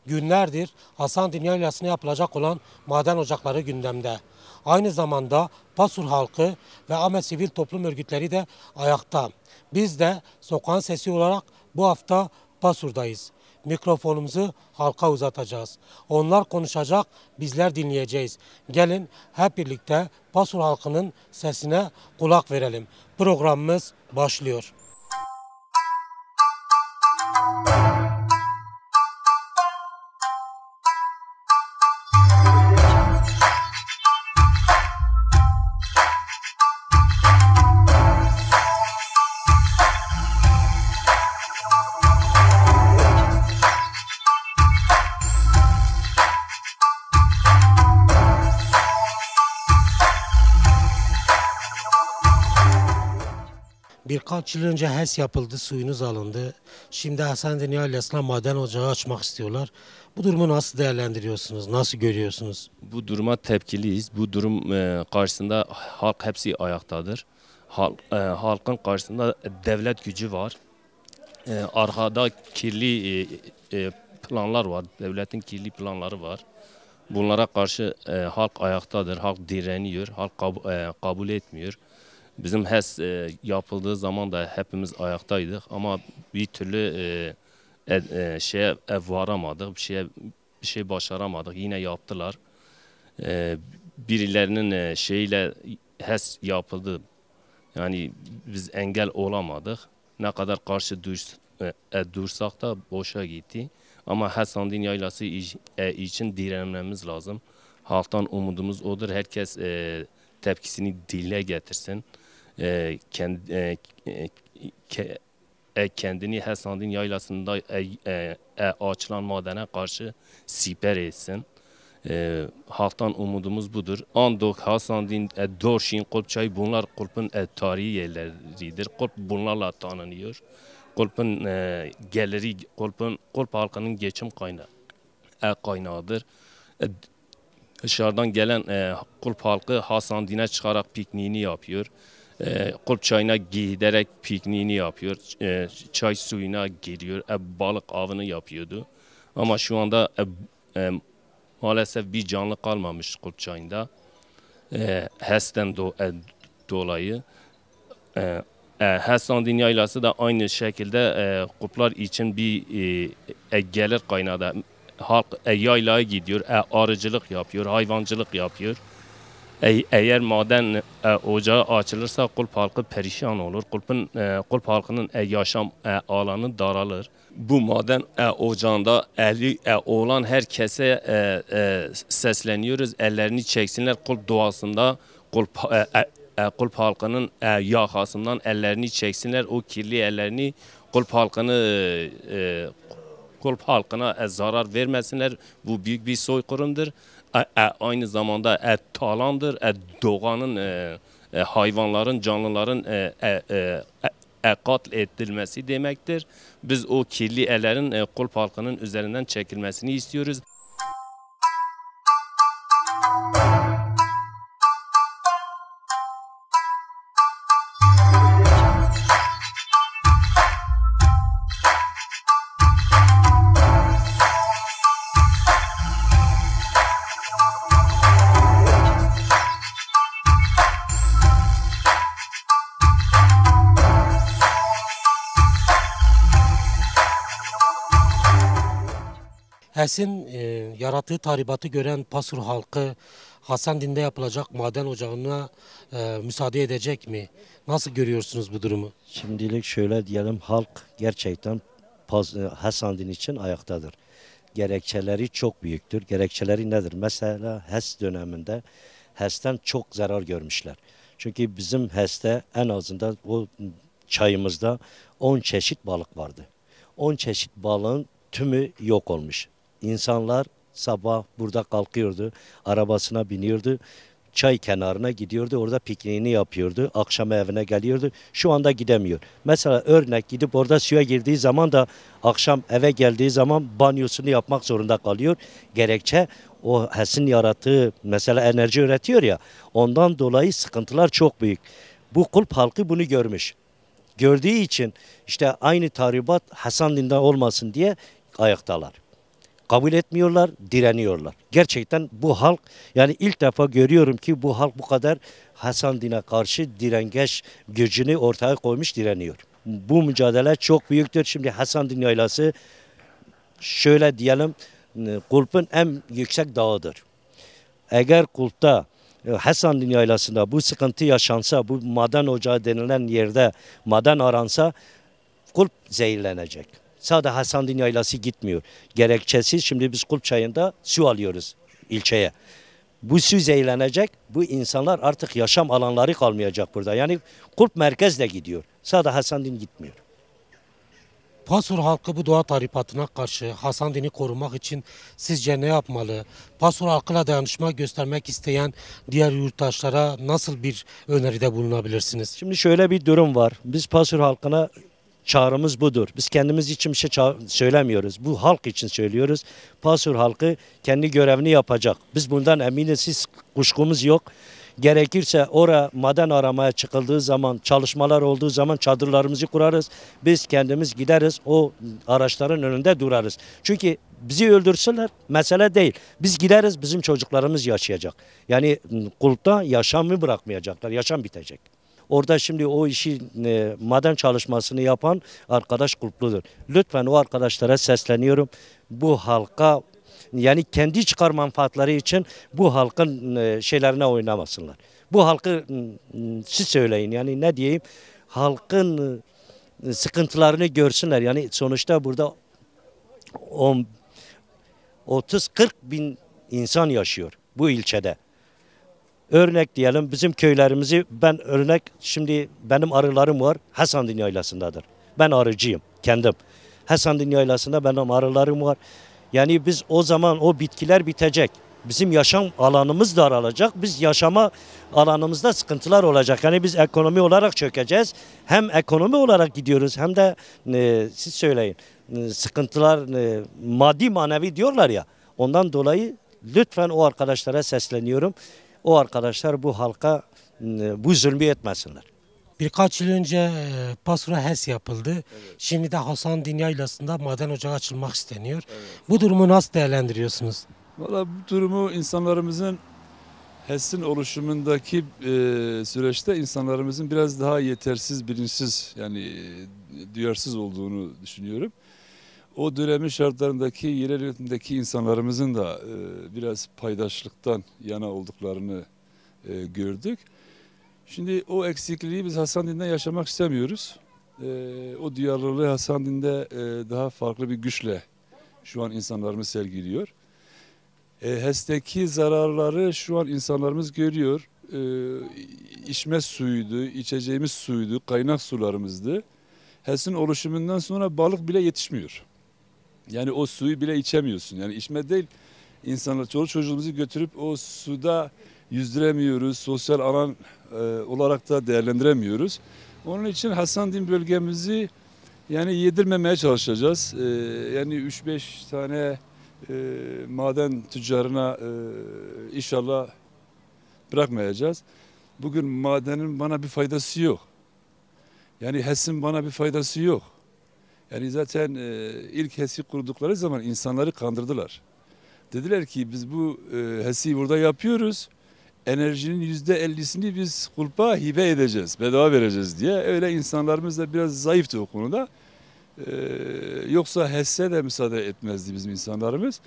Günlerdir Hasan Yaylası'na yapılacak olan maden ocakları gündemde. Aynı zamanda Pasur halkı ve Ahmet sivil toplum örgütleri de ayakta. Biz de sokağın sesi olarak bu hafta Pasur'dayız. Mikrofonumuzu halka uzatacağız. Onlar konuşacak, bizler dinleyeceğiz. Gelin hep birlikte Pasur halkının sesine kulak verelim. Programımız başlıyor. Birkaç yıl önce HES yapıldı, suyunuz alındı. Şimdi Hasan Yaylası'na maden ocağı açmak istiyorlar. Bu durumu nasıl değerlendiriyorsunuz, nasıl görüyorsunuz? Bu duruma tepkiliyiz. Bu durum karşısında halk hepsi ayaktadır. Halkın karşısında devlet gücü var. Arkada kirli planlar var. Devletin kirli planları var. Bunlara karşı halk ayaktadır. Halk direniyor. Halk kabul etmiyor. Bizim HES yapıldığı zaman da hepimiz ayaktaydık ama bir türlü şeye varamadık, bir şey başaramadık. Yine yaptılar. Birilerinin şeyle HES yapıldı. Yani biz engel olamadık. Ne kadar karşı dursak da boşa gitti. Ama Hasan Yaylası için direnmemiz lazım. Halktan umudumuz odur. Herkes tepkisini dile getirsin. Kendini Hasan Yaylası'nda açılan madene karşı siper etsin. Halktan umudumuz budur. Andok, Hasan Dorşin, Kulpçay bunlar Kulp'un tarihi yerleridir. Kulp bunlarla tanınıyor. Kulp'un geliri, Kulp halkının geçim kaynağıdır. Dışarıdan gelen Kulp halkı Hasan Din'e çıkarak pikniğini yapıyor. Kulp çayına giderek pikniğini yapıyor. Çay suyuna giriyor. Balık avını yapıyordu. Ama şu anda maalesef bir canlı kalmamış Kulp çayında. HES'ten dolayı. Hasan Yaylası da aynı şekilde Kulplar için bir gelir kaynağı. Halk yaylaya gidiyor, arıcılık yapıyor, hayvancılık yapıyor. Eğer maden ocağı açılırsa Kulp halkı perişan olur. Kulp halkının yaşam alanı daralır. Bu maden ocağında eli olan herkese sesleniyoruz. Ellerini çeksinler. Kulp doğasında Kulp halkının yakasından ellerini çeksinler. O kirli ellerini Kulp halkına zarar vermesinler. Bu büyük bir soykırımdır. Aynı zamanda talandır. Doğanın, hayvanların, canlıların katledilmesi demektir. Biz o kirli ellerin Kulp halkının üzerinden çekilmesini istiyoruz. HES'in yarattığı tahribatı gören Pasur halkı Hasan Din'de yapılacak maden ocağına müsaade edecek mi? Nasıl görüyorsunuz bu durumu? Şimdilik şöyle diyelim, halk gerçekten Hasan Din için ayaktadır. Gerekçeleri çok büyüktür. Gerekçeleri nedir? Mesela HES döneminde HES'ten çok zarar görmüşler. Çünkü bizim HES'te en azından o çayımızda 10 çeşit balık vardı. 10 çeşit balığın tümü yok olmuş. İnsanlar sabah burada kalkıyordu, arabasına biniyordu. Çay kenarına gidiyordu, orada pikniğini yapıyordu. Akşam evine geliyordu. Şu anda gidemiyor. Mesela örnek gidip orada suya girdiği zaman da akşam eve geldiği zaman banyosunu yapmak zorunda kalıyor. Gerekçe o HES'in yarattığı mesela enerji üretiyor ya. Ondan dolayı sıkıntılar çok büyük. Bu kulp halkı bunu görmüş. Gördüğü için işte aynı tahribat Hasanlı'da olmasın diye ayaktalar. Kabul etmiyorlar, direniyorlar. Gerçekten bu halk, yani ilk defa görüyorum ki bu halk bu kadar Hasanlı'na karşı direngeç gücünü ortaya koymuş, direniyor. Bu mücadele çok büyüktür. Şimdi Hasanlı yaylası şöyle diyelim, Kulp'un en yüksek dağıdır. Eğer Kulp'ta Hasanlı yaylasında bu sıkıntı yaşansa, bu maden ocağı denilen yerde maden aransa Kulp zehirlenecek. Sadece Hasanlı yaylası gitmiyor. Gerekçesiz şimdi biz Kulp çayında su alıyoruz ilçeye. Bu su zehirlenecek. Bu insanlar artık yaşam alanları kalmayacak burada. Yani Kulp merkezle gidiyor. Sadece Hasanlı gitmiyor. Pasur halkı bu doğa tahribatına karşı Hasanlı'yı korumak için sizce ne yapmalı? Pasur halkıyla dayanışma göstermek isteyen diğer yurttaşlara nasıl bir öneride bulunabilirsiniz? Şimdi şöyle bir durum var. Biz Pasur halkına çağrımız budur. Biz kendimiz için bir şey söylemiyoruz. Bu halk için söylüyoruz. Pasur halkı kendi görevini yapacak. Biz bundan eminiz, hiç kuşkumuz yok. Gerekirse oraya maden aramaya çıkıldığı zaman, çalışmalar olduğu zaman çadırlarımızı kurarız. Biz kendimiz gideriz, o araçların önünde durarız. Çünkü bizi öldürsünler, mesele değil. Biz gideriz, bizim çocuklarımız yaşayacak. Yani Kulp'ta yaşamı bırakmayacaklar, yaşam bitecek. Orada şimdi o işi maden çalışmasını yapan arkadaş Kulpludur. Lütfen o arkadaşlara sesleniyorum. Bu halka, yani kendi çıkar menfaatleri için bu halkın şeylerine oynamasınlar. Bu halkı siz söyleyin, yani ne diyeyim, halkın sıkıntılarını görsünler. Yani sonuçta burada 30-40 bin insan yaşıyor bu ilçede. Örnek diyelim bizim köylerimizi, ben örnek, şimdi benim arılarım var, Hasanlı yaylasındadır. Ben arıcıyım kendim. Hasanlı yaylasında benim arılarım var. Yani biz o zaman o bitkiler bitecek. Bizim yaşam alanımız daralacak. Biz yaşama alanımızda sıkıntılar olacak. Yani biz ekonomi olarak çökeceğiz. Hem ekonomi olarak gidiyoruz hem de siz söyleyin sıkıntılar maddi manevi diyorlar ya. Ondan dolayı lütfen o arkadaşlara sesleniyorum. O arkadaşlar bu halka bu zulmü etmesinler. Birkaç yıl önce Pasur'a HES yapıldı. Evet. Şimdi de Hasanlı Yaylası'nda maden ocağı açılmak isteniyor. Evet. Bu durumu nasıl değerlendiriyorsunuz? Valla bu durumu insanlarımızın HES'in oluşumundaki süreçte insanlarımızın biraz daha yetersiz, bilinçsiz, yani duyarsız olduğunu düşünüyorum. O dönemin şartlarındaki, yerel yönetimdeki insanlarımızın da biraz paydaşlıktan yana olduklarını gördük. Şimdi o eksikliği biz Hasanlı'da yaşamak istemiyoruz. O duyarlılığı Hasanlı'da daha farklı bir güçle şu an insanlarımız sergiliyor. HES'teki zararları şu an insanlarımız görüyor. İçme suyuydu, içeceğimiz suydu, kaynak sularımızdı. HES'in oluşumundan sonra balık bile yetişmiyor. Yani o suyu bile içemiyorsun. Yani içme değil, insanlar, çoluk çocuğumuzu götürüp o suda yüzdüremiyoruz. Sosyal alan olarak da değerlendiremiyoruz. Onun için Hasanlı bölgemizi yani yedirmemeye çalışacağız. Yani 3-5 tane maden tüccarına inşallah bırakmayacağız. Bugün madenin bana bir faydası yok. Yani HES'in bana bir faydası yok. Yani zaten ilk HES'i kurdukları zaman insanları kandırdılar. Dediler ki biz bu HES'i burada yapıyoruz. Enerjinin %50'sini biz Kulp'a hibe edeceğiz, bedava vereceğiz diye. Öyle insanlarımız da biraz zayıftı o konuda. Yoksa HES'e de müsaade etmezdi bizim insanlarımız.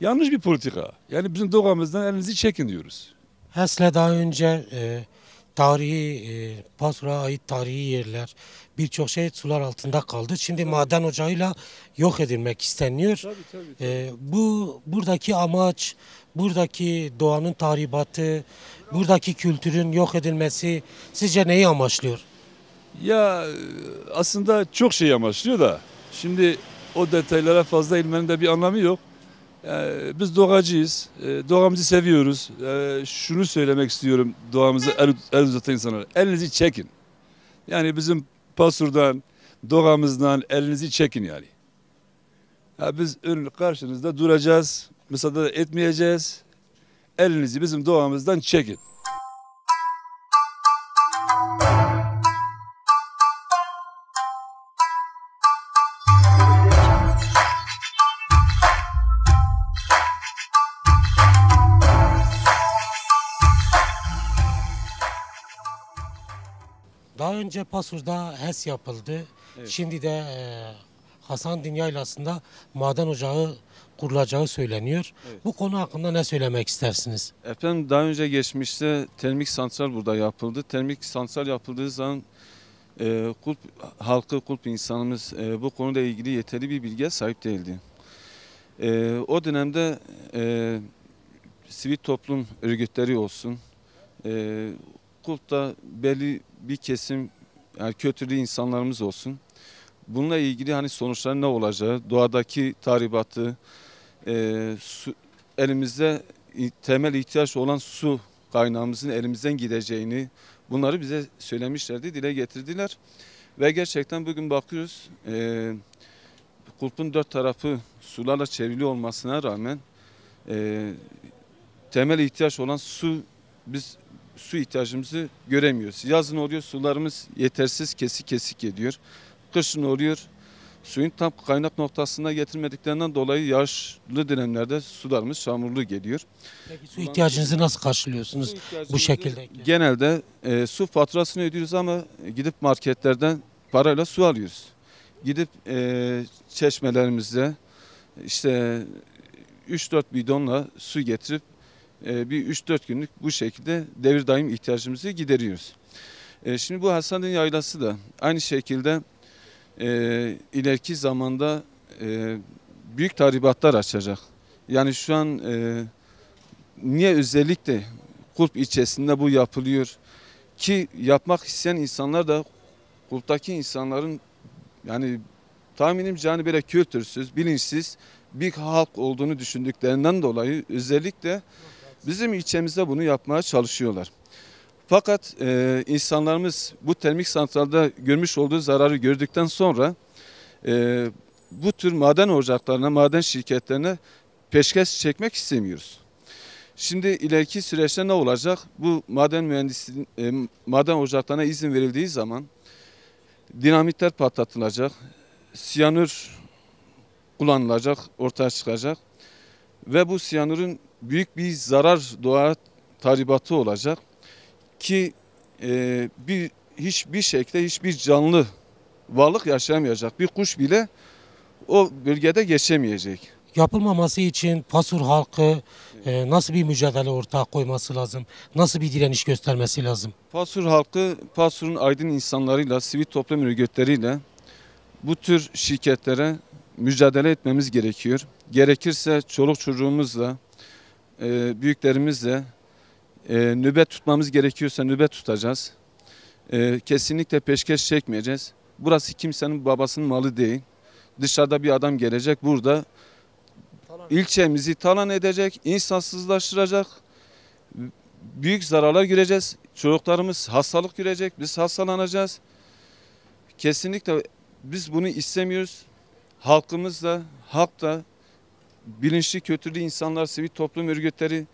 Yanlış bir politika. Yani bizim doğamızdan elinizi çekin diyoruz. HES'le daha önce tarihi, Pasur'a ait tarihi yerler, birçok şey sular altında kaldı. Şimdi maden ocağıyla yok edilmek isteniyor. Tabii. Buradaki amaç, buradaki doğanın tahribatı, buradaki kültürün yok edilmesi sizce neyi amaçlıyor? Ya aslında çok şey amaçlıyor da şimdi o detaylara fazla ilmenin de bir anlamı yok. Biz doğacıyız. Doğamızı seviyoruz. Şunu söylemek istiyorum doğamıza el uzatan insanlara. Elinizi çekin. Yani bizim Pasur'dan, doğamızdan elinizi çekin yani. Biz karşınızda duracağız. Müsaade etmeyeceğiz. Elinizi bizim doğamızdan çekin. Daha önce Pasur'da HES yapıldı. Evet. Şimdi de Hasan Din Yaylası'nda maden ocağı kurulacağı söyleniyor. Evet. Bu konu hakkında ne söylemek istersiniz? Efendim daha önce geçmişte termik santral burada yapıldı. Termik santral yapıldığı zaman Kulp halkı, Kulp insanımız bu konuyla ilgili yeterli bir bilgiye sahip değildi. O dönemde sivil toplum örgütleri olsun, Kulp'ta belli bir kesim yani kötülü insanlarımız olsun. Bununla ilgili hani sonuçlar ne olacağı, doğadaki tahribatı, elimizde temel ihtiyaç olan su kaynağımızın elimizden gideceğini bunları bize söylemişlerdi, dile getirdiler. Ve gerçekten bugün bakıyoruz Kulp'un 4 tarafı sularla çevrili olmasına rağmen temel ihtiyaç olan biz su ihtiyacımızı göremiyoruz. Yazın oluyor sularımız yetersiz kesik kesik geliyor. Kışın oluyor suyun tam kaynak noktasına getirmediklerinden dolayı yağışlı dönemlerde sularımız çamurlu geliyor. Peki su ihtiyacınızı nasıl karşılıyorsunuz bu şekilde? Genelde su faturasını ödüyoruz ama gidip marketlerden parayla su alıyoruz. Gidip çeşmelerimizde işte 3-4 bidonla su getirip bir 3-4 günlük bu şekilde devir daim ihtiyacımızı gideriyoruz. Şimdi bu Hasan Din Yaylası da aynı şekilde ileriki zamanda büyük tahribatlar açacak. Yani şu an niye özellikle Kulp ilçesinde bu yapılıyor ki yapmak isteyen insanlar da Kulp'taki insanların yani tahminimce hani böyle kültürsüz, bilinçsiz bir halk olduğunu düşündüklerinden dolayı özellikle bizim ilçemizde bunu yapmaya çalışıyorlar. Fakat insanlarımız bu termik santralda görmüş olduğu zararı gördükten sonra bu tür maden ocaklarına, maden şirketlerine peşkeş çekmek istemiyoruz. Şimdi ileriki süreçte ne olacak? Bu maden ocaklarına izin verildiği zaman dinamitler patlatılacak, siyanür kullanılacak, ortaya çıkacak ve bu siyanürün büyük bir zarar doğa tahribatı olacak ki hiçbir şekilde hiçbir canlı varlık yaşayamayacak. Bir kuş bile o bölgede geçemeyecek. Yapılmaması için Pasur halkı nasıl bir mücadele ortaya koyması lazım? Nasıl bir direniş göstermesi lazım? Pasur halkı, Pasur'un aydın insanlarıyla, sivil toplum örgütleriyle bu tür şirketlere mücadele etmemiz gerekiyor. Gerekirse çoluk çocuğumuzla, büyüklerimizle nöbet tutmamız gerekiyorsa nöbet tutacağız. Kesinlikle peşkeş çekmeyeceğiz. Burası kimsenin babasının malı değil. Dışarıda bir adam gelecek burada ilçemizi talan edecek, insansızlaştıracak. Büyük zararlar göreceğiz. Çocuklarımız hastalık görecek, biz hastalanacağız. Kesinlikle biz bunu istemiyoruz. Halkımız da, halk da, bilinçli kötülü insanlar, sivil toplum örgütleri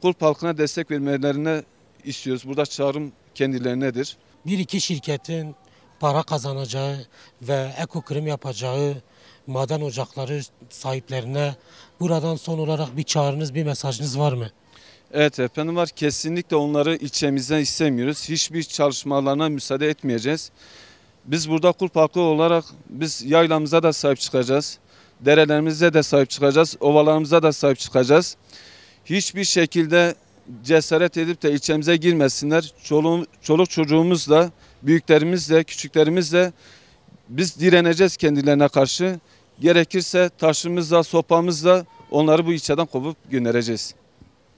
Kulp halkına destek vermelerine istiyoruz. Burada çağrım kendilerinedir. Bir iki şirketin para kazanacağı ve ekokrim yapacağı maden ocakları sahiplerine buradan son olarak bir çağrınız, bir mesajınız var mı? Evet efendim var. Kesinlikle onları ilçemizden istemiyoruz. Hiçbir çalışmalarına müsaade etmeyeceğiz. Biz burada Kulp halkı olarak biz yaylamıza da sahip çıkacağız. Derelerimize de sahip çıkacağız. Ovalarımıza da sahip çıkacağız. Hiçbir şekilde cesaret edip de ilçemize girmesinler. Çoluk çocuğumuzla, büyüklerimizle, küçüklerimizle biz direneceğiz kendilerine karşı. Gerekirse taşımızla, sopamızla onları bu ilçeden kovup göndereceğiz.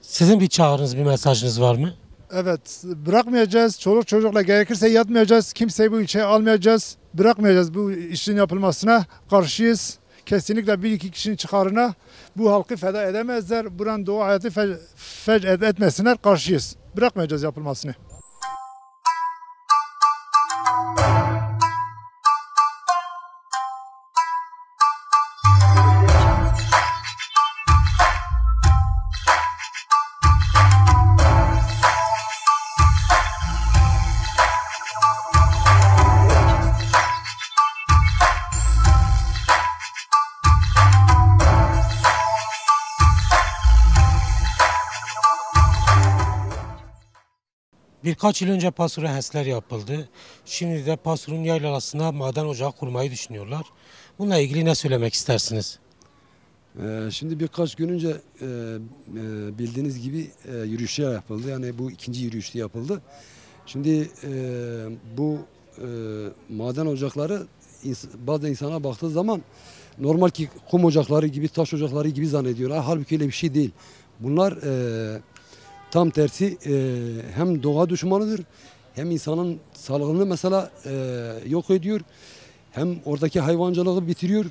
Sizin bir çağrınız, bir mesajınız var mı? Evet, bırakmayacağız. Çoluk çocukla gerekirse yatmayacağız. Kimseyi bu ilçeye almayacağız. Bırakmayacağız bu işin yapılmasına karşıyız. kesinlikle bir iki kişinin çıkarına bu halkı feda edemezler. Buranın doğu hayatı fec etmesinler, karşıyız. Bırakmayacağız yapılmasını. Birkaç yıl önce Pasur'a HES'ler yapıldı. Şimdi de Pasur'un yaylasına maden ocağı kurmayı düşünüyorlar. Bununla ilgili ne söylemek istersiniz? Şimdi birkaç gün önce bildiğiniz gibi yürüyüşler yapıldı. Yani bu ikinci yürüyüşte yapıldı. Şimdi bu maden ocakları bazı insana baktığı zaman normal ki kum ocakları gibi, taş ocakları gibi zannediyorlar. Halbuki öyle bir şey değil. Bunlar tam tersi hem doğa düşmanıdır, hem insanın sağlığını mesela yok ediyor, hem oradaki hayvancılığı bitiriyor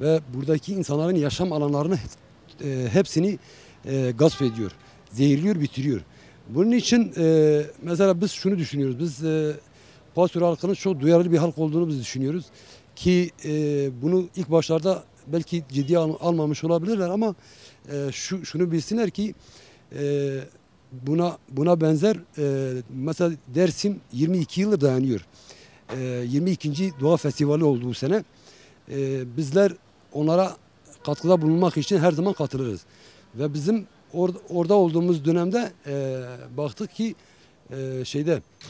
ve buradaki insanların yaşam alanlarını hepsini gasp ediyor, zehirliyor, bitiriyor. Bunun için mesela biz şunu düşünüyoruz, biz Pasur halkının çok duyarlı bir halk olduğunu biz düşünüyoruz ki bunu ilk başlarda belki ciddiye almamış olabilirler ama şunu bilsinler ki buna benzer mesela Dersim 22 yıldır dayanıyor. 22. Doğa Festivali oldu bu sene. Bizler onlara katkıda bulunmak için her zaman katılırız. Ve bizim orada olduğumuz dönemde baktık ki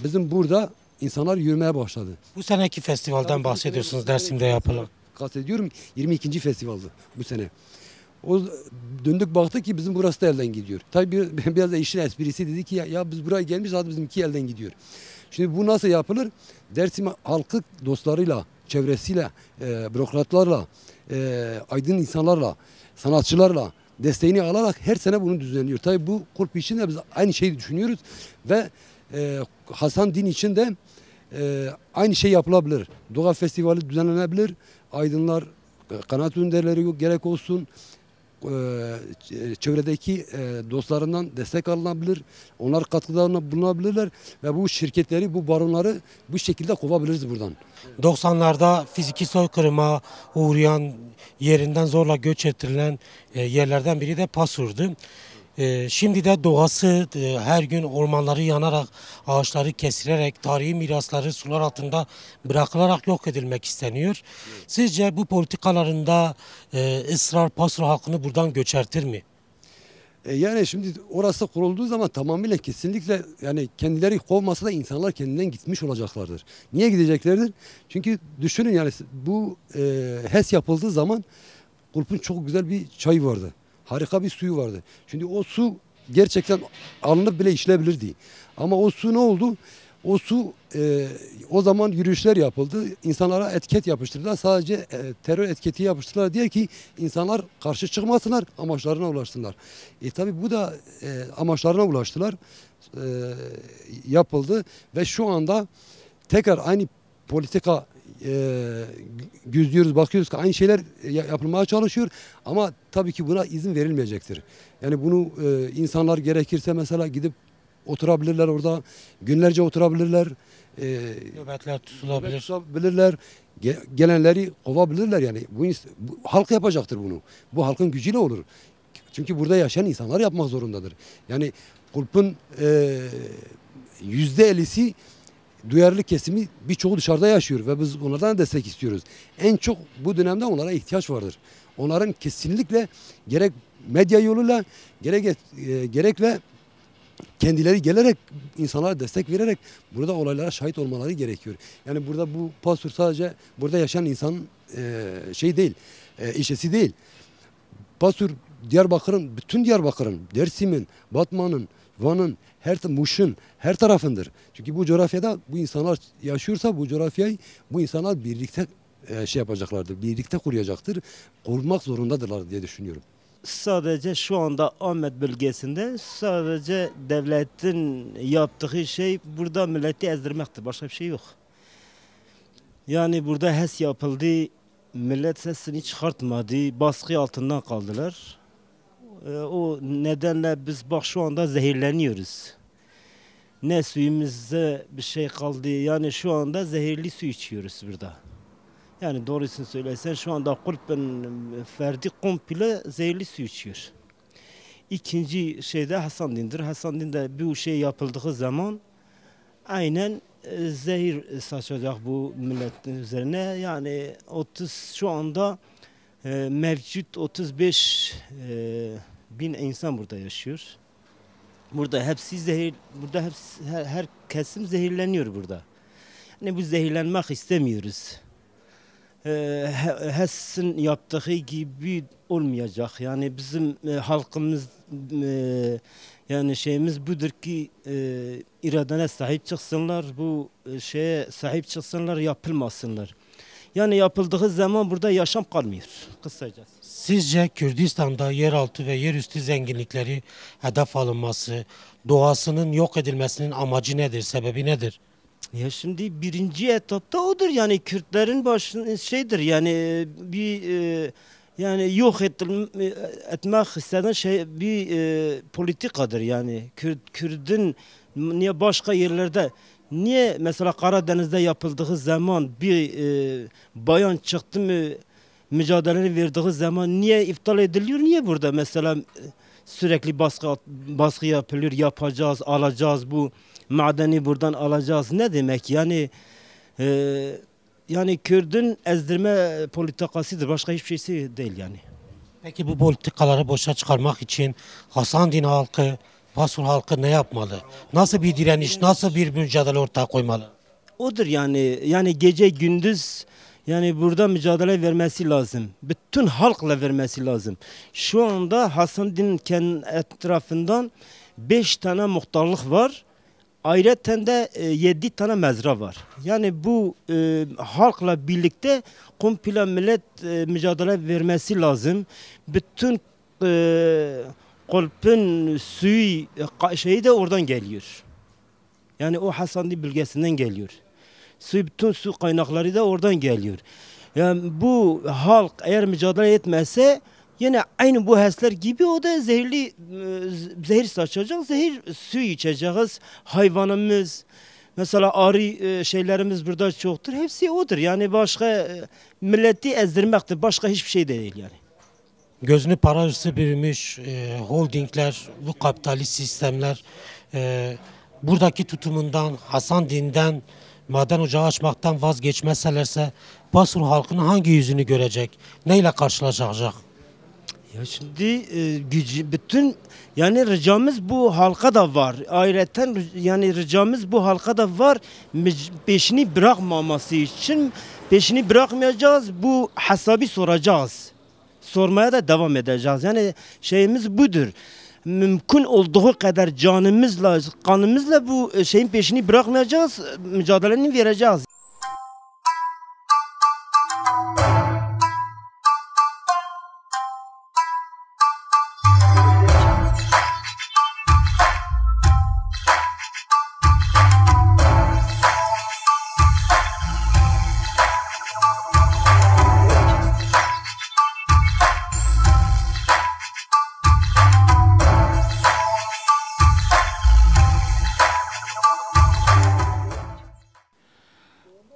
bizim burada insanlar yürümeye başladı. Bu seneki festivalden bahsediyorsunuz, Dersim'de yapılan. Kastediyorum 22. festivaldi bu sene. O döndük baktık ki bizim burası da elden gidiyor. Tabii biraz da işin esprisi dedi ki ya biz buraya gelmiş zaten bizimki elden gidiyor. Şimdi bu nasıl yapılır? Dersim halkı dostlarıyla, çevresiyle, bürokratlarla, aydın insanlarla, sanatçılarla desteğini alarak her sene bunu düzenliyor. Tabii bu kulüp için de biz aynı şeyi düşünüyoruz ve Hasan Din için de aynı şey yapılabilir. Doğa Festivali düzenlenebilir. Aydınlar, kanaat önderleri gerek olsun, çevredeki dostlarından destek alınabilir. Onlar katkıda bulunabilirler ve bu şirketleri, bu baronları bu şekilde kovabiliriz buradan. 90'larda fiziki soykırıma uğrayan, yerinden zorla göç ettirilen yerlerden biri de Pasur'du. Şimdi de doğası her gün ormanları yanarak, ağaçları kesilerek, tarihi mirasları sular altında bırakılarak yok edilmek isteniyor. Sizce bu politikalarında ısrar Pasur halkını buradan göçertir mi? Yani şimdi orası kurulduğu zaman tamamıyla kesinlikle yani kendileri kovmasa da insanlar kendinden gitmiş olacaklardır. Niye gideceklerdir? Çünkü düşünün yani bu HES yapıldığı zaman Kulp'un çok güzel bir çayı vardı. Harika bir suyu vardı. Şimdi o su gerçekten alınıp bile içilebilirdi. Ama o su ne oldu? O su o zaman yürüyüşler yapıldı. İnsanlara etiket yapıştırdılar. Sadece terör etiketi yapıştırdılar diye ki insanlar karşı çıkmasınlar, amaçlarına ulaşsınlar. Tabi bu da amaçlarına ulaştılar. Yapıldı ve şu anda tekrar aynı politika gözlüyoruz, bakıyoruz ki aynı şeyler yapılmaya çalışıyor ama tabii ki buna izin verilmeyecektir. Yani bunu insanlar gerekirse mesela gidip oturabilirler orada, günlerce oturabilirler. Nöbetler tutulabilirler. Gelenleri kovabilirler yani. Bu halk yapacaktır bunu. Bu halkın gücüyle olur. Çünkü burada yaşayan insanlar yapmak zorundadır. Yani Kulp'un %50'si duyarlı kesimi birçoğu dışarıda yaşıyor ve biz onlardan destek istiyoruz. En çok bu dönemde onlara ihtiyaç vardır. Onların kesinlikle gerek medya yoluyla gerekle kendileri gelerek insanlara destek vererek burada olaylara şahit olmaları gerekiyor. Yani burada bu Pasur sadece burada yaşayan insan değil, işesi değil. Pasur Diyarbakır'ın, bütün Diyarbakır'ın, Dersim'in, Batman'ın, Van'ın, Muş'un her tarafındır. Çünkü bu coğrafyada bu insanlar yaşıyorsa bu coğrafyayı bu insanlar birlikte yapacaklardır, birlikte koruyacaktır. Korumak zorundadırlar diye düşünüyorum. Sadece şu anda Ahmet bölgesinde sadece devletin yaptığı şey burada milleti ezdirmektir. Başka bir şey yok. Yani burada HES yapıldı. millet sesini çıkartmadı, baskı altından kaldılar. O nedenle biz bak şu anda zehirleniyoruz. Ne suyumuzda bir şey kaldı, yani şu anda zehirli su içiyoruz burada. Yani doğrusunu söylesen şu anda Kulpen ferdi komple zehirli su içiyor. İkinci şeyde Hasan Din'dir. Hasan Din'de bu şey yapıldığı zaman aynen zehir saçacak bu milletin üzerine. Yani 30 şu anda mevcut 35 bin insan burada yaşıyor. Burada hepsi zehir, burada hepsi, her kesim zehirleniyor burada. Yani bu zehirlenmek istemiyoruz. HES'in yaptığı gibi olmayacak. Yani bizim halkımız yani şeyimiz budur ki iradene sahip çıksınlar, bu şeye sahip çıksınlar, yapılmasınlar. Yani yapıldığı zaman burada yaşam kalmıyor kısacası. Sizce Kürdistan'da yeraltı ve yerüstü zenginlikleri hedef alınması, doğasının yok edilmesinin amacı nedir, sebebi nedir? Ya şimdi birinci etapta odur, yani Kürtlerin başının şeydir, yani bir yani yok etmek istenen şey bir politikadır. Yani Kürt'ün niye başka yerlerde, niye mesela Karadeniz'de yapıldığı zaman bir bayan çıktı mı mücadeleleri verdiği zaman niye iptal ediliyor? Niye burada mesela sürekli baskı yapılıyor, yapacağız, alacağız, bu madeni buradan alacağız? Ne demek yani? Yani Kürt'ün ezdirme politikasıdır, başka hiçbir şeysi değil yani. Peki bu politikaları boşa çıkarmak için Hasan Din halkı, Pasur halkı ne yapmalı? Nasıl bir direniş, nasıl bir mücadele ortaya koymalı? Odur yani gece gündüz yani burada mücadele vermesi lazım. Bütün halkla vermesi lazım. Şu anda Hasan Din'in etrafından 5 tane muhtarlık var. Ayrıca de 7 tane mezra var. Yani bu halkla birlikte komple millet mücadele vermesi lazım. Bütün Kulp'un suyu şeyi de oradan geliyor. Yani o Hasan bölgesinden geliyor. Bütün su kaynakları da oradan geliyor. Yani bu halk eğer mücadele etmezse yine aynı bu HES'ler gibi o da zehir saçacak, zehir su içeceğiz. Hayvanımız, mesela arı şeylerimiz burada çoktur. Hepsi odur. Yani başka milleti ezdirmektir. Başka hiçbir şey değil yani. Gözünü para hırsı bürümüş holdingler, bu kapitalist sistemler buradaki tutumundan, Hasan Din'den, maden ocağı açmaktan vazgeçmezselerse Pasur halkının hangi yüzünü görecek? Neyle karşılaşacak? Ya şimdi bütün yani ricamız bu halka da var. Ayrıca yani ricamız bu halka da var. Peşini bırakmaması için peşini bırakmayacağız. Bu hesabı soracağız. Sormaya da devam edeceğiz. Yani şeyimiz budur. Mümkün olduğu kadar canımızla, kanımızla bu şeyin peşini bırakmayacağız. Mücadeleni vereceğiz.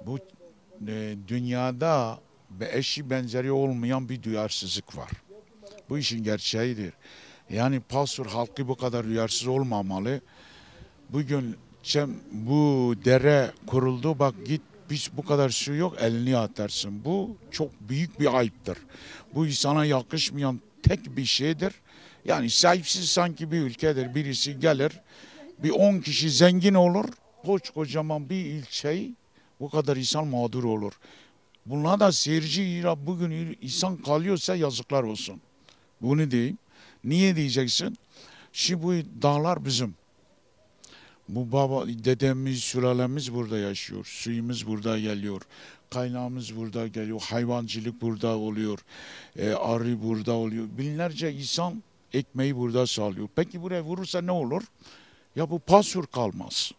Bu dünyada eşi benzeri olmayan bir duyarsızlık var. Bu işin gerçeğidir. Yani Pasur halkı bu kadar duyarsız olmamalı. Bugün bu dere kuruldu, bak git hiç bu kadar su yok, elini atarsın. Bu çok büyük bir ayıptır. Bu insana yakışmayan tek bir şeydir. Yani sahipsiz sanki bir ülkedir. Birisi gelir, bir 10 kişi zengin olur, kocaman bir ilçeyi bu kadar insan mağdur olur. Bunlar da seyirci bugün insan kalıyorsa yazıklar olsun. Bunu diyeyim. Niye diyeceksin? Şimdi bu dağlar bizim. Bu dedemiz, sülalemiz burada yaşıyor. Suyumuz burada geliyor. Kaynağımız burada geliyor. Hayvancılık burada oluyor. Arı burada oluyor. Binlerce insan ekmeği burada sağlıyor. Peki buraya vurursa ne olur? Ya bu Pasur kalmaz.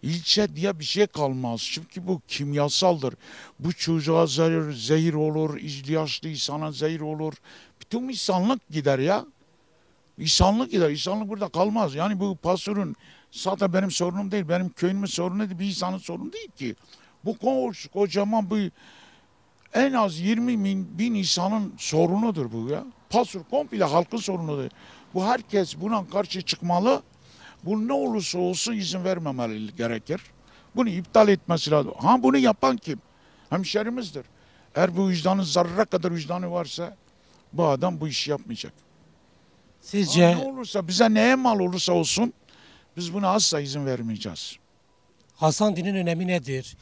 İlçe diye bir şey kalmaz. Çünkü bu kimyasaldır. Bu çocuğa zehir olur, yaşlı insana zehir olur. Bütün insanlık gider ya. İnsanlık gider. İnsanlık burada kalmaz. Yani bu pasörün zaten benim sorunum değil. Benim köyümün sorunu değil. Bir insanın sorunu değil ki. Bu kocaman bir en az 20 bin insanın sorunudur bu ya. Pasör komple halkın sorunudur. Bu herkes buna karşı çıkmalı. Bu ne olursa olsun izin vermemeli gerekir. Bunu iptal etmesi lazım. Ha bunu yapan kim? Hemşerimizdir. Eğer bu vicdanın zarra kadar vicdanı varsa bu adam bu işi yapmayacak. Sizce Ne olursa bize neye mal olursa olsun biz buna asla izin vermeyeceğiz. Hasan Din'in önemi nedir?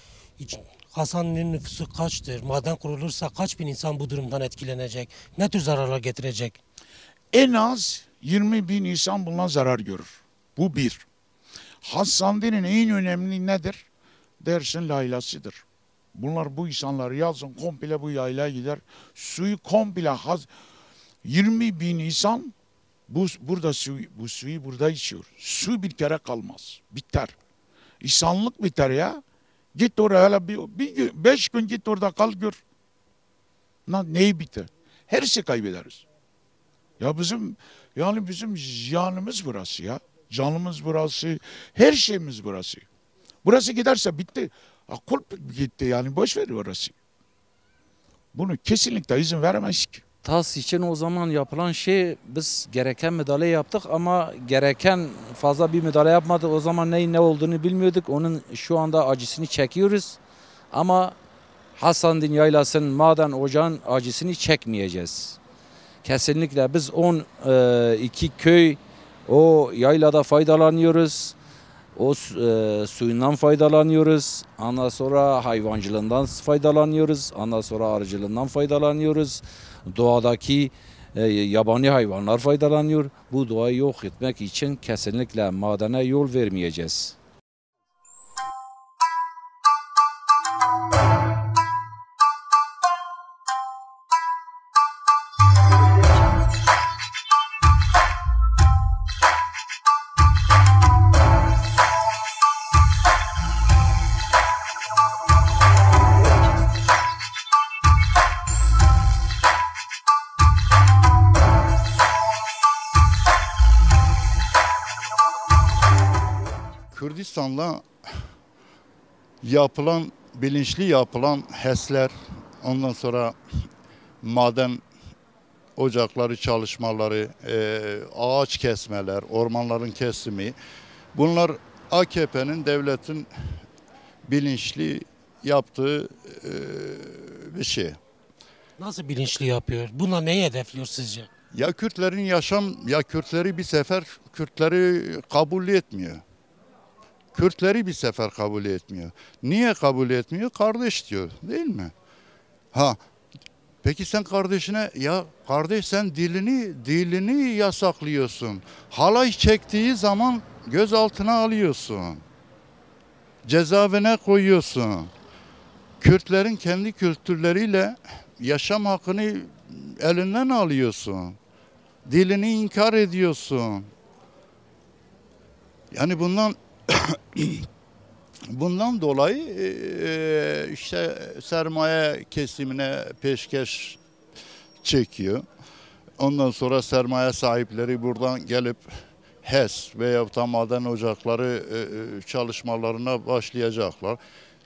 Hasan Din'in nüfusu kaçtır? Maden kurulursa kaç bin insan bu durumdan etkilenecek? Ne tür zararlar getirecek? En az 20 bin insan bundan zarar görür. Bu bir. Hasan Din'in en önemli nedir? Dersin laylasıdır. Bunlar bu insanları yazın komple bu yaylaya gider. Suyu komple 20 bin insan bu suyu burada içiyor. Su bir kere kalmaz. Biter. İnsanlık biter ya. Git oraya hele bir gün, 5 gün git orada kal gör. Neyi biter? Her şeyi kaybederiz. Ya bizim canımız burası ya. Canımız burası. Her şeyimiz burası. Burası giderse bitti. Akıl gitti yani boş ver orası. Bunu kesinlikle izin veremeyiz ki. TAS için o zaman yapılan şey biz gereken müdahale yaptık ama gereken fazla bir müdahale yapmadık. O zaman neyin ne olduğunu bilmiyorduk. Onun şu anda acısını çekiyoruz. Ama Hasan Din Yaylası'nın maden ocağın acısını çekmeyeceğiz. Kesinlikle biz 12 köy o yaylada faydalanıyoruz. O suyundan faydalanıyoruz. Ondan sonra hayvancılığından faydalanıyoruz. Ondan sonra arıcılığından faydalanıyoruz. Doğadaki yabani hayvanlar faydalanıyor. Bu doğayı yok etmek için kesinlikle madene yol vermeyeceğiz. Kürdistan'la bilinçli yapılan HES'ler, ondan sonra maden ocakları çalışmaları, ağaç kesmeler, ormanların kesimi, bunlar AKP'nin, devletin bilinçli yaptığı bir şey. Nasıl bilinçli yapıyor? Buna neyi hedefliyor sizce? Ya Kürtleri bir sefer kabul etmiyor. Kürtleri bir sefer kabul etmiyor. Niye kabul etmiyor? Kardeş diyor, değil mi? Peki sen kardeşine, ya kardeş sen dilini yasaklıyorsun. Halay çektiği zaman gözaltına alıyorsun. Cezaevine koyuyorsun. Kürtlerin kendi kültürleriyle yaşam hakkını elinden alıyorsun. Dilini inkar ediyorsun. Yani bundan dolayı işte sermaye kesimine peşkeş çekiyor. Ondan sonra sermaye sahipleri buradan gelip HES veya da maden ocakları çalışmalarına başlayacaklar.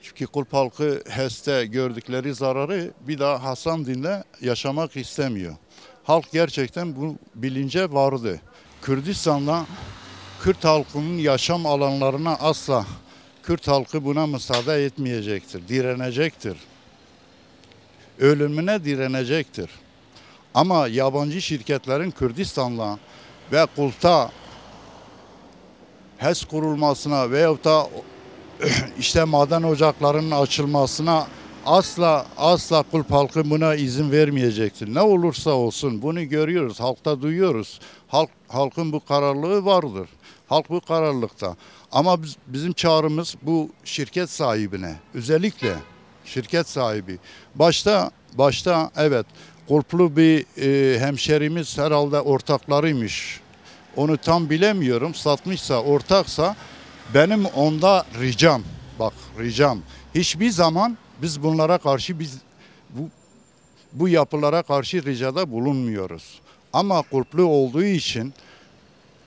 Çünkü Kulp halkı HES'te gördükleri zararı bir daha Hasan Din'le yaşamak istemiyor. Halk gerçekten bu bilince vardı. Kürdistan'da Kürt halkının yaşam alanlarına asla Kürt halkı buna müsaade etmeyecektir, direnecektir. Ölümüne direnecektir. Ama yabancı şirketlerin Kürdistan'la ve Kulp'ta HES kurulmasına veyahut da işte maden ocaklarının açılmasına asla Kulp halkı buna izin vermeyecektir. Ne olursa olsun bunu görüyoruz, halkta duyuyoruz. Halkın bu kararlılığı vardır. Halk bu kararlılıkta. Ama bizim çağrımız bu şirket sahibine, özellikle şirket sahibi. Başta evet Kulplu bir hemşerimiz herhalde ortaklarıymış. Onu tam bilemiyorum. Satmışsa, ortaksa Benim onda ricam, bak ricam, hiçbir zaman biz bunlara karşı bu yapılara karşı ricada bulunmuyoruz. Ama kulplu olduğu için,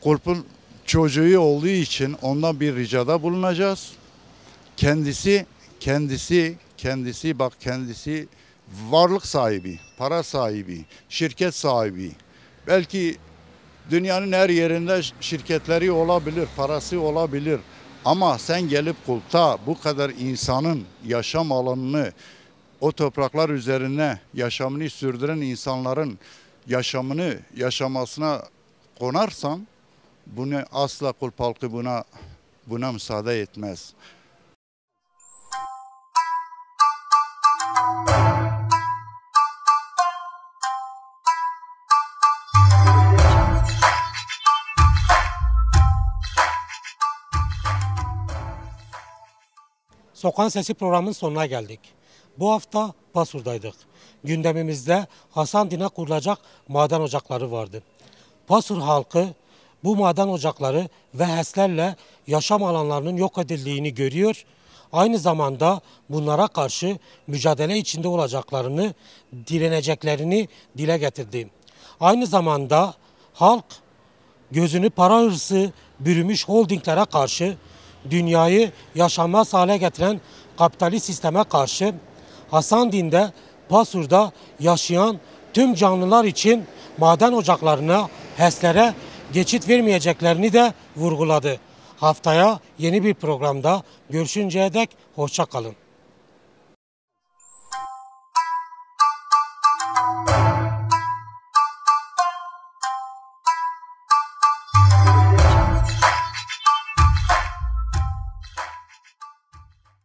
kulpun çocuğu olduğu için ondan bir ricada bulunacağız. Kendisi varlık sahibi, para sahibi, şirket sahibi. Belki dünyanın her yerinde şirketleri olabilir, parası olabilir. Ama sen gelip kulpta bu kadar insanın yaşam alanını, o topraklar üzerine yaşamını sürdüren insanların yaşamasına konarsan, bunu asla kulp halkı buna müsaade etmez. Sokağın Sesi programının sonuna geldik. Bu hafta Pasur'daydık. Gündemimizde Hasan Din'e kurulacak maden ocakları vardı. Pasur halkı bu maden ocakları ve HES'lerle yaşam alanlarının yok edildiğini görüyor. Aynı zamanda bunlara karşı mücadele içinde olacaklarını, direneceklerini dile getirdi. Aynı zamanda halk gözünü para hırsı bürümüş holdinglere karşı, dünyayı yaşanmaz hale getiren kapitalist sisteme karşı, Hasan Din'de, Pasur'da yaşayan tüm canlılar için maden ocaklarına, HES'lere geçit vermeyeceklerini de vurguladı. Haftaya yeni bir programda görüşünceye dek hoşça kalın.